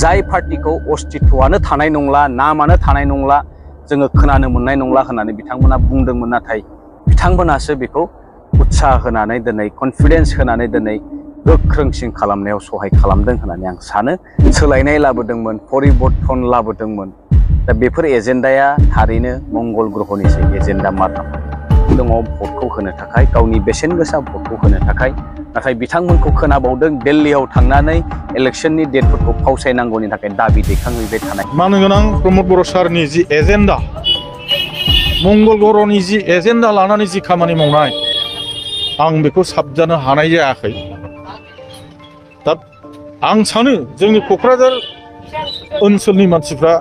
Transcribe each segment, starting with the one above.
जाय पार्टिखौ अस्तित्वआनो थानाय नंला नामानो थानाय नंला जोङो खोनानो मोननाय नंला होननानै बिथांमोना बुंदोंमोन नाथाय बिथांमोनासो बेखौ उत्साह होनानै दिनै कनफिडेन्स होनानै दिनै गोख्रोंसिन खालामनायाव सहाय खालामदों होननानै आं सानो सोलायनाय लाबोदोंमोन परिबर्तन लाबोदोंमोन दा बेफोर एजेन्डाया थारैनो मंगल ग्रहनिसो एजेन्डा मात्र दङ भटखौ होनो थाखाय गावनि बेसेन गोसा भटखौ होनो थाखाय नाथाय बिथांमोनखौ खोनाबावदों दिल्लीयाव थांनानै इलेक्शननि डेटफोरखौ फावसायनांगौनि थाखाय दाबि दैखांहैबाय थानाय मानगोनां प्रमद बर' सारनि जि एजेन्डा मंगल ग्रहनि जि एजेन्डा लानानै जि खामानि मावनाय आं बेखौ साबजानो हानाय जायाखै दा आं सानो जोंनि क'क्राझार ओनसोलनि मानसिफ्रा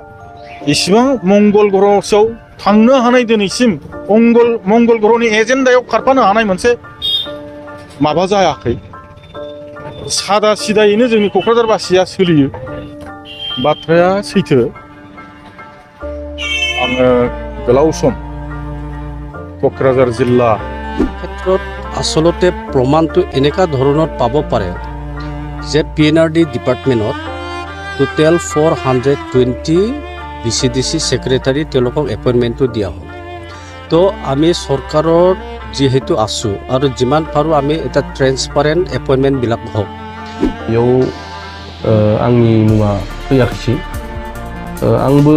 इसिबां मंगल ग्रहआव थांनो हानाय दिनैसिम मंगल ग्रहनि एजेन्डायाव खारफानो हानाय मोनसे माबा जायाखै सादा सिदायैनो जोंनि क'क्राझारबासिया सोलियो बाथ्राया सैथो आङो गोलाव सम क'क्राझार जिल्ला ক্ষেত্ৰত আসলতে প্ৰমাণটো এনেকা ধৰণৰ পাব পাৰে যে PNRD ডিপাৰ্টমেণ্টত টোটেল 420 BCDC সেক্ৰেটাৰী তেওঁলোকক এপইণ্টমেণ্টটো দিয়া হ'ল তো আমি চৰকাৰৰ যেহেতু আছোঁ আৰু যিমান পাৰোঁ আমি এটা ট্ৰেন্সপাৰেণ্ট এপইণ্টমেণ্টবিলাক হওক बेयाव आंनि मुङा फैयाखैसै आंबो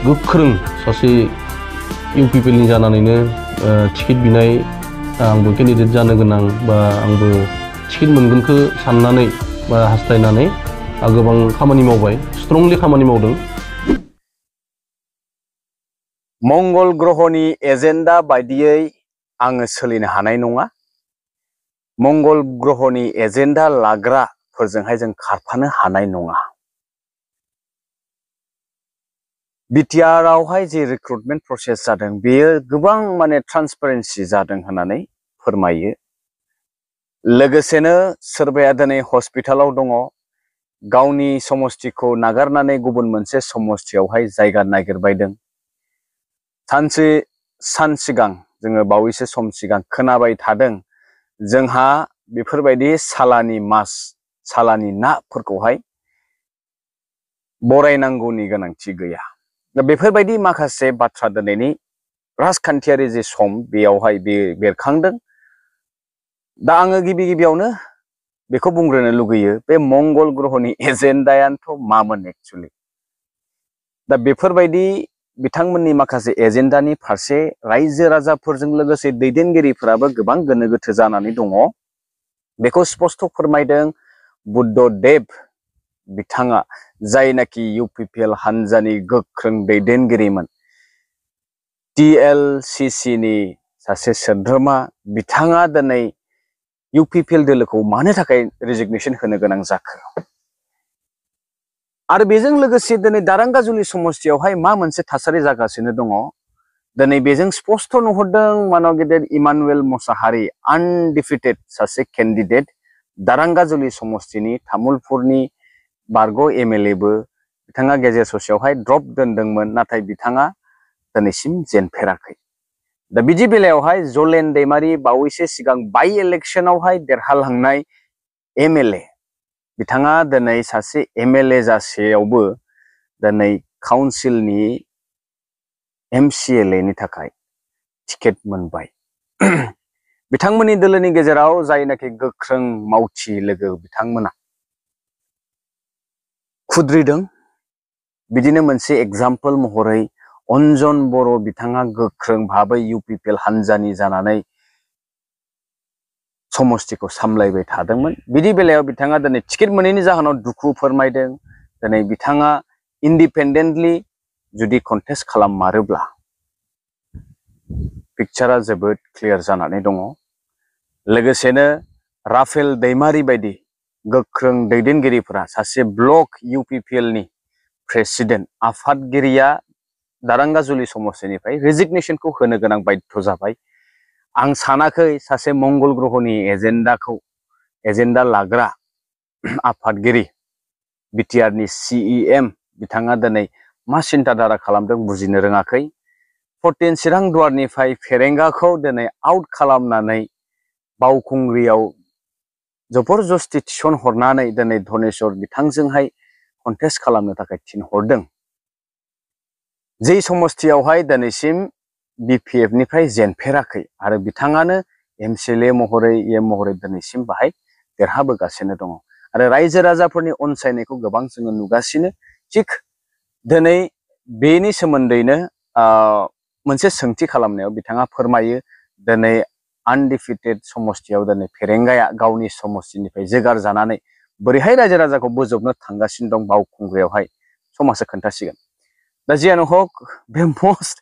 गोख्रों सासे इउपिपिएलनि जानानैनो टिकेट बिनाय आंबो केन्डिडेट जानो गोनां बा आंबो टिकेट मोनगोनखौ साननानै बा हास्थायनानै गोबां खामानि मावबाय स्ट्रंलि खामानि मावदों मंगल ग्रहनि एजेन्डा बायदियै आङो सोलिनो हानाय नङा मंगल ग्रहनि एजेन्डा लाग्राफोरजोंहाय जों खारफानो हानाय नङा बिटिआरआवहाय जे रिक्रुटमेन्ट प्रसेस जादों बेयो गोबां माने ट्रान्सपेरेन्सि जादों होननानै फोरमायो लोगोसेनो सोरबाया दिनै हस्पिटालाव दङ गावनि समस्तिखौ नागारनानै गुबुन मोनसे समस्तियावहाय जायगा नागिरबायदों सान सिगां जोङो बावैसो सम सिगां खोनाबाय थादों जोंहा बेफोरबायदि सालानि मास सालानि नाफोरखौहाय बरायनांगौनि गोनांथि गैया दा बेफोरबायदि माखासे बाथ्रा दिनैनि राजखान्थियारि जे सम बेयावहाय बे बेरखांदों दा आङो गिबियावनो बेखौ बुंग्रोनो लुगैयो बे मंगल ग्रहनि एजेन्डायानोथ' मामोन एक्चुअलि दा बेफोरबायदि बिथांमोननि माखासे एजेन्डानि फारसे रायजो राजाफोरजों लोगोसे दैदेनगिरिफोराबो गोबां गोनो गोथो जानानै दङ बेखौ स्पष्ट फोरमायदों बुद्धदेब बिथाङा जायनाखि इउपिपिएल हानजानि गोख्रों दैदेनगिरिमोन TLCC नि सासे सोद्रोमा बिथाङा दिनै इउपिपिएल दोलोखौ मानो थाखाय रेजिगनेसन होनो गोनां जाखो आरो बेजों लोगोसे दिनै दारांगाजुलि समस्तियावहाय मा मोनसे थासारि जागासिनो दङ दिनै बेजों स्पष्ट नुहुरदों मानव गेदेर इमानुएल मोसाहारी आनडिफिटेड सासे केन्डिडेट दारांगाजुलि समस्तिनि तामुलपुरनि बारग' MLA बो बिथाङा गेजेर ससेयावहाय ड्रप दोनदोंमोन नाथाय बिथाङा दिनैसिम जेनफेराखै दा बिदि बेलायावहाय जलेन दैमारी बावैसो सिगां बाइ इलेक्शनावहाय देरहालांनाय MLA बिथाङा दिनै सासे MLA जासेयावबो दिनै काउन्सिलनि MCLA नि थाखाय टिकेट मोनबाय बिथांमोननि दोलोनि गेजेराव जायनाखि गोख्रों मावथि लोगो बिथांमोना खुद्रिदों बिदिनो मोनसे एग्जाम्पल महरै अन्जन बर' बिथाङा गोख्रों भाबै इउपिपिएल हानजानि जानानै समस्तिखौ सामलायबाय थादोंमोन बिदि बेलायाव बिथाङा दिनै टिकेट मोनैनि जाहोनाव दुखु फोरमायदों दिनै बिथाङा इन्डिपेन्डेन्टलि जुदि कन्टेस्ट खालाममारोब्ला पिक्चारा जोबोद क्लियार जानानै दङ लोगोसेनो राफेल दैमारी बायदि गोख्रों दैदेनगिरिफोरा सासे ब्लक इउपिपिएल नि प्रेसिडेन्ट आफादगिरिया दारांगाजुलि समस्तिनिफ्राय रेजिगनेसनखौ होनो गोनां बाध्य जाबाय आं सानाखै सासे मंगल ग्रहनि एजेन्डा लाग्रा आफादगिरि बिटिआरनि CEM बिथाङा दिनै मा सिन्ताधारा खालामदों बुजिनो रोङाखै 14 चिरां दुवारनिफ्राय फेरेंगाखौ दिनै आउट खालामनानै बावखुंग्रियाव जबरदस्ति थिसनहरनानै दिनै धनेश्वर बिथांजोंहाय कन्टेस्ट खालामनो थाखाय थिनहरदों जे समस्थियावहाय दिनैसिम BPF निफ्राय जेनफेराखै आरो बिथाङानो MCLA महरै EM महरै दिनैसिम बाहाय देरहाबोगासिनो दङ आरो रायजो राजाफोरनि अनसायनायखौ गोबां जोङो नुगासिनो थिग दिनै बेनि सोमोन्दैनो मोनसे सोंथि खालामनायाव बिथाङा फोरमायो दिनै आनडिफिटेड समस्थियाव दिनै फेरेंगाया गावनि समस्थिनिफ्राय जोगार जानानै बोरैहाय रायजो राजाखौ बोजबनो थांगासिनो दं बावखुंग्रियावहाय समाजआ खोन्थासिगोन दा जियानो हक बे मस्ट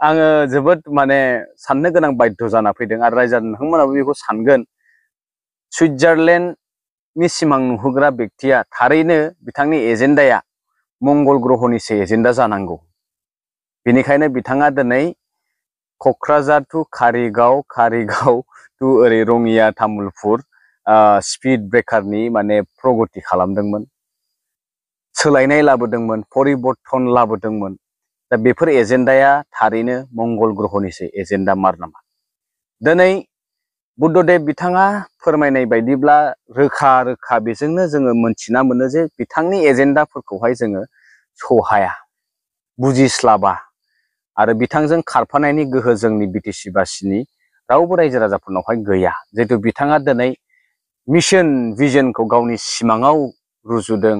आङो जोबोद माने साननो गोनां बाध्य जाना फैदों आरो रायजो नोंथांमोनाबो बेखौ सानगोन सुइजारलेण्डनि सिमां नुहोग्रा बेक्तिया थारैनो बिथांनि एजेन्डाया मंगल ग्रहनिसो एजेन्डा जानांगौ बेनिखायनो बिथाङा दिनै क'क्राझार टु कारिगाव टु ओरै रङिया तामुलपुर स्पिड ब्रेकारनि माने प्रगति खालामदोंमोन सोलायनाय लाबोदोंमोन परिबर्तन लाबोदोंमोन दा बेफोर एजेन्डाया थारैनो मंगल ग्रहनिसो एजेन्डा मार नामा दिनै बुद्धदेब बिथाङा फोरमायनाय बायदिब्ला रोखा रोखा बेजोंनो जोङो मोनथिना मोनो जे बिथांनि एजेन्डाफोरखौहाय जोङो सहाया बुजिस्लाबा आरो बिथांजों खारफानायनि गोहो जोंनि BTC बासिनि रावबो रायजो राजाफोरनावहाय गैया जिहेतु बिथाङा दिनै मिशन भिजनखौ गावनि सिमाङाव रुजुदों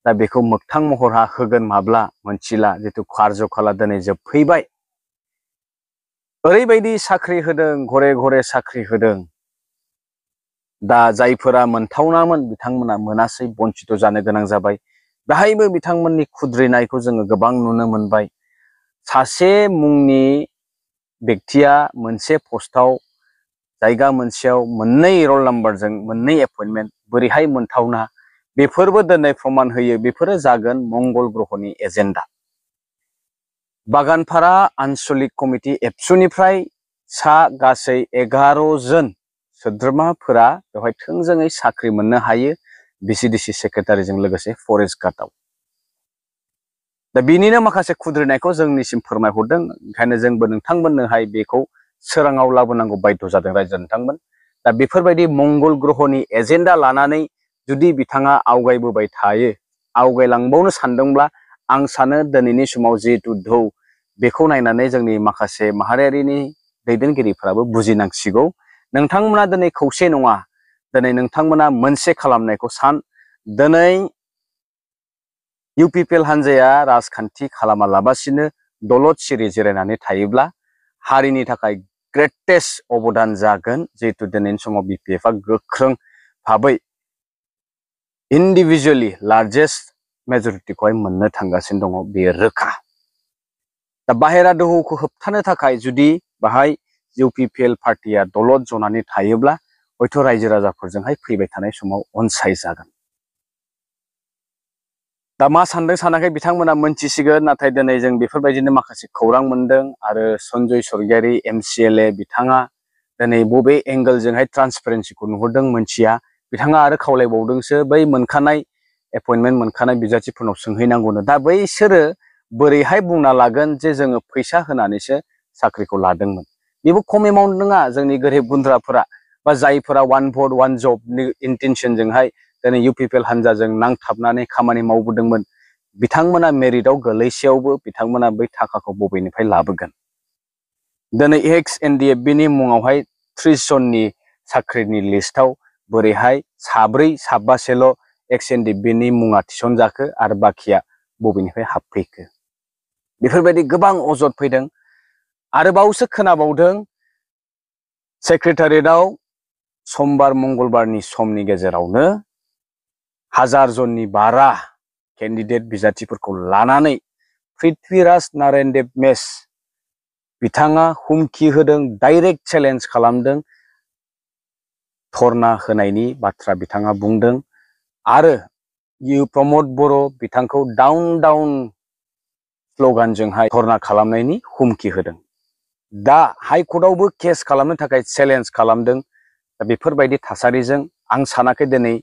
दा बेखौ मोगथां महरहा होगोन माब्ला मोनथिला जिहेतु कार्यकाला दिनै जोबफैबाय ओरैबायदि साख्रि होदों घरे घरे साख्रि होदों दा जायफोरा मोनथावनामोन बिथांमोना मोनासै बन्चित जानो गोनां जाबाय बेहायबो बिथांमोननि खुद्रिनायखौ जोङो गोबां नुनो मोनबाय सासे मुंनि बेक्तिया मोनसे पस्टआव जायगा मोनसेयाव मोननै रल नाम्बारजों मोननै एपइन्टमेन्ट बोरैहाय मोनथावना बेफोरबो दिनै प्रमाण होयो बेफोरो जागोन मंगल ग्रहनि एजेन्डा बागानपारा आन्सलिक कमिटि एबसुनिफ्राय सा गासै 11 जन सोद्रोमाफोरा बेवहाय थोंजोङै साख्रि मोननो हायो BCDC सेक्रेटारिजों लोगोसे फरेस्ट गार्डआव दा बिनिनो माखासे खुद्रिनायखौ जोंनिसिम फोरमायहरदों ओंखायनो जोंबो नोंथांमोननोहाय बेखौ सोराङाव लाबोनांगौ बाध्य जादों रायजो नोंथांमोन दा बेफोरबायदि मंगल ग्रहनि एजेन्डा लानानै जुदि बिथाङा आवगायबोबाय थायो आवगायलांबावनो सानदोंब्ला आं सानो दिनैनि समाव जिहेतु धौ बेखौ नायनानै जोंनि माखासे माहारियारिनि दैदेनगिरिफोराबो बुजिनांसिगौ नोंथांमोना दिनै खौसे नङा दिनै नोंथांमोना मोनसे खालामनायखौ सान दिनै UPPL हान्जाया राजखान्थि खालामालाबासिनो दलद सिरि जिरायनानै थायोब्ला हारिनि थाखाय ग्रेटेस्ट अबदान जागोन जिहेतु दिनैनि समाव BPFआ गोख्रों भाबै इन्डिभिजुवेलि लार्जेस्ट मेजरिटिखौहाय मोननो थांगासिनो दङ बेयो रोखा दा बाहेरा दोहौखौ होबथानो थाखाय जुदि बाहाय UPPL पार्टिया दलद जनानै थायोब्ला हयथ' रायजो राजाफोरजोंहाय फैबाय थानाय समाव अनसायजागोन दा मा सानदों सानाखै बिथांमोना मोनथिसिगोन नाथाय दिनै जों बेफोरबायदिनो माखासे खौरां मोनदों आरो सन्जय सरगियारि MCLA बिथाङा दिनै बबे एंगेलजोंहाय ट्रान्सपेरेन्सिखौ नुहुरदों मोनथिया बिथाङा आरो खावलायबावदोंसो बै मोनखानाय एपइन्टमेन्ट मोनखानाय बिजाथिफोरनाव सोंहैनांगौनो दा बैसोरो बोरैहाय बुंना लागोन जे जोङो फैसा होनानैसो साख्रिखौ लादोंमोन बेबो खम एमाउन्ट नङा जोंनि गोरिब गुन्द्राफोरा बा जायफोरा वान भट वान जबनि इन्टेनसनजोंहाय दिनै UPPL हान्जाजों नांथाबनानै खामानि मावबोदोंमोन बिथांमोना मेरिटआव गोलैसेयावबो बिथांमोना बै थाखाखौ बबेनिफ्राय लाबोगोन दिनै XNDFB-नि मुङावहाय 30 जननि साख्रिनि लिस्टआव बोरैहाय साबासेल' XNDFB-नि मुङा थिसनजाखो आरो बाखिया बबेनिफ्राय हाबफैखो बेफोरबायदि गोबां अजद फैदों आरोबावसो खोनाबावदों सेक्रेटारियेटआव समबार मंगलबारनि समनि गेजेरावनो 1000 जननि बारा केन्डिडेट बिजाथिफोरखौ लानानै पृथ्वीराज नारायण देब मेस बिथाङा हुमखि होदों डाइरेक्ट चेलेन्ज खालामदों धरना होनायनि बाथ्रा बिथाङा बुंदों आरो प्रमद बर' बिथांखौ डाउन डाउन स्ल'गानजोंहाय धरना खालामनायनि हुमखि होदों दा हाइकर्टआवबो केस खालामनो थाखाय चेलेन्ज खालामदों दा बेफोरबायदि थासारिजों आं सानाखै दिनै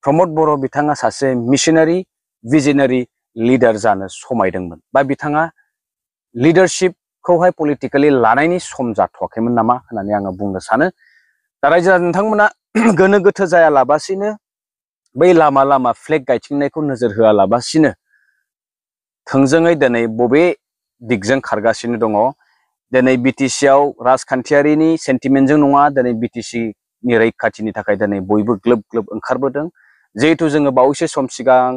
प्रमद बर' बिथाङा सासे मिशनारि भिजनारि लिडार जानो समायदोंमोन बा बिथाङा लिडारशिपखौहाय पलिटिकेलि लानायनि सम जाथ'वाखैमोन नामा होननानै आङो बुंनो सानो दा रायजो नोंथांमोना गोनो गोथो जायालाबासिनो बै लामा लामा फ्लेग गायथिंनायखौ नोजोर होआलाबासिनो थोंजोङै दिनै बबे दिगजों खारगासिनो दङ दिनै बिटिसिआव राजखान्थियारिनि सेन्टिमेन्टजों नङा दिनै बिटिसिनि रैखाथिनि थाखाय दिनै बयबो ग्लोब ग्लोब ओंखारबोदों जिहेतु जोङो बावैसो सम सिगां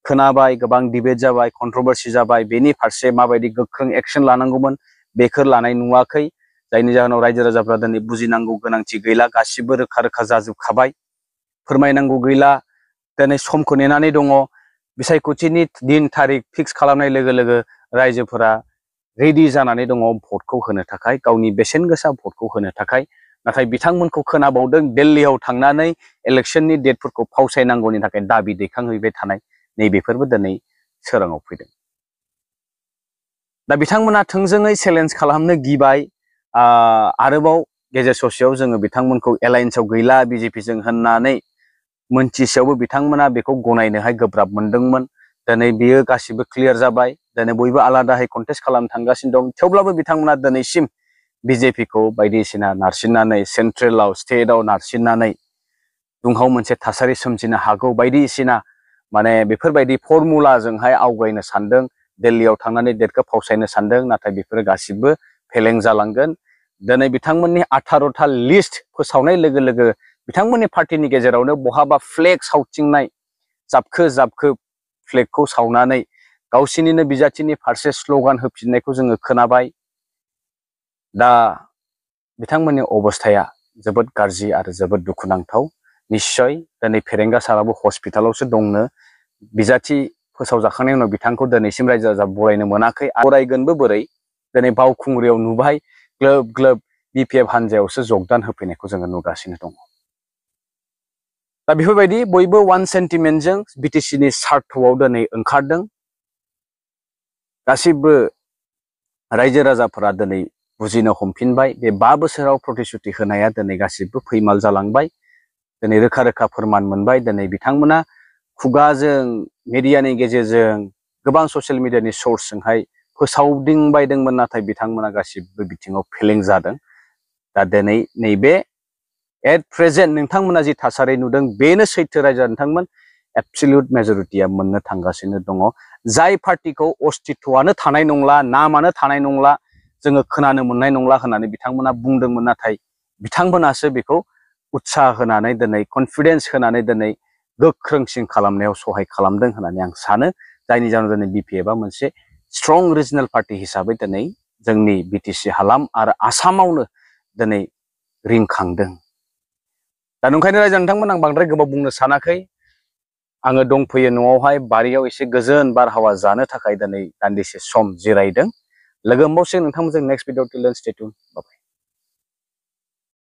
खोनाबाय गोबां डिबेट जाबाय कन्ट्रोभार्सि जाबाय बेनि फारसे माबायदि गोख्रों एक्शन लानांगौमोन बेखौ लानाय नुवाखै जायनि जाहोनाव रायजो राजाफ्रा दिनै बुजिनांगौ गोनांथि गैला गासिबो रोखा रोखा जाजोबखाबाय फोरमायनांगौ गैला दिनै समखौ नेनानै दङ बिसायख'थिनि दिन थारिख फिक्स खालामनाय लोगो लोगो रायजोफोरा रेडि जानानै दङ भटखौ होनो थाखाय गावनि बेसेन गोसा भटखौ होनो थाखाय नाथाय बिथांमोनखौ खोनाबावदों दिल्लीयाव थांनानै इलेक्शननि डेटफोरखौ फावसायनांगौनि थाखाय दाबि दैखांहैबाय थानाय नैबेफोरबो दिनै सोराङाव फैदों दा बिथांमोना थोंजोङै चेलेन्ज खालामनो गिबाय आरोबाव गेजेर ससेयाव जोङो बिथांमोनखौ एलायन्सआव गैला बिजेपिजों होननानै मोनथिसेयावबो बिथांमोना बेखौ गनायनोहाय गोब्राब मोनदोंमोन दिनै बियो गासिबो क्लियार जाबाय दिनै बयबो आलादायै कन्टेस्ट खालामनो थांगासिनो दं थेवब्लाबो बिथांमोना दिनैसिम बिजेपिखौ बायदिसिना नारसिननानै सेन्ट्रेलाव स्टेटआव नारसिननानै दुंहाव मोनसे थासारि सोमजिनो हागौ बायदिसिना माने बेफोरबायदि फर्मुलाजोंहाय आवगायनो सानदों दिल्लीयाव थांनानै डेटखौ फावसायनो सानदों नाथाय बेफोरो गासिबो फेलें जालांगोन दिनै बिथांमोननि 18था लिस्ट फोसावनाय लोगो लोगो बिथांमोननि पार्टिनि गेजेरावनो बहाबा फ्लेग सावथिंनाय जाबखो जाबखो फ्लेगखौ सावनानै गावसिनिनो बिजाथिनि फारसे स्ल'गान होफिननायखौ जोङो खोनाबाय दा बिथांमोननि अबस्थाया जोबोद गाज्रि आरो जोबोद दुखुनांथाव निश्चय दिनै फेरेंगा साराबो हस्पिटालावसो दंनो बिजाथि फोसावजाखांनायनि उनाव बिथांखौ दिनैसिम रायजो राजा बरायनो मोनाखै बरायगोनबो बोरै दिनै बावखुंग्रियाव नुबाय ग्लोब ग्लोब बिपिएफ हानजायावसो जगदान होफैनायखौ जोङो नुगासिनो दङ दा बेफोरबायदि बयबो वान सेन्टिमेन्टजों बिटिसिनि सार्थआव दिनै ओंखारदों गासिबो रायजो राजाफोरा दिनै बुजिनो हमफिनबाय बे 5 बोसोराव प्रतिश्रुति होनाया दिनै गासिबो फैमाल जालांबाय दिनै रोखा रोखा फोरमान मोनबाय दिनै बिथांमोना खुगाजों मिडियानि गेजेरजों गोबां ससियेल मिडियानि सोर्सजोंहाय फोसावदिंबायदोंमोन नाथाय बिथांमोना गासिबो बिथिङाव फेलें जादों दा दिनै नैबे एट प्रेजेन्ट नोंथांमोना जि थासारि नुदों बेनो सैथो रायजो नोंथांमोन एबसलिउट मेजरिटिया मोननो थांगासिनो दङ जाय पार्टिखौ अस्तित्वआनो थानाय नंला नामानो थानाय नंला जोङो खोनानो मोननाय नंला होननानै बिथांमोना बुंदोंमोन नाथाय बिथांमोनासो बेखौ उत्साह होनानै दिनै कनफिडेन्स होनानै दिनै गोख्रोंसिन खालामनायाव सहाय खालामदों होननानै आं सानो जायनि जाहोनाव दिनै बिपिएफआ मोनसे स्ट्रं रिजनेल पार्टि हिसाबै दिनै जोंनि बिटिसि हालाम आरो आसामावनो दिनै रिंखांदों दा नंखायनो रायजो नोंथांमोन आं बांद्राय गोबाव बुंनो सानाखै आङो दंफैयो न'आवहाय बारियाव एसे गोजोन बारहावा जानो थाखाय दिनै दान्दिसे सम जिरायदों लोगो मोनबावसिगोन नोंथांमोनजों नेक्स्ट भिडिअ टिल देन स्टे टिउन बाय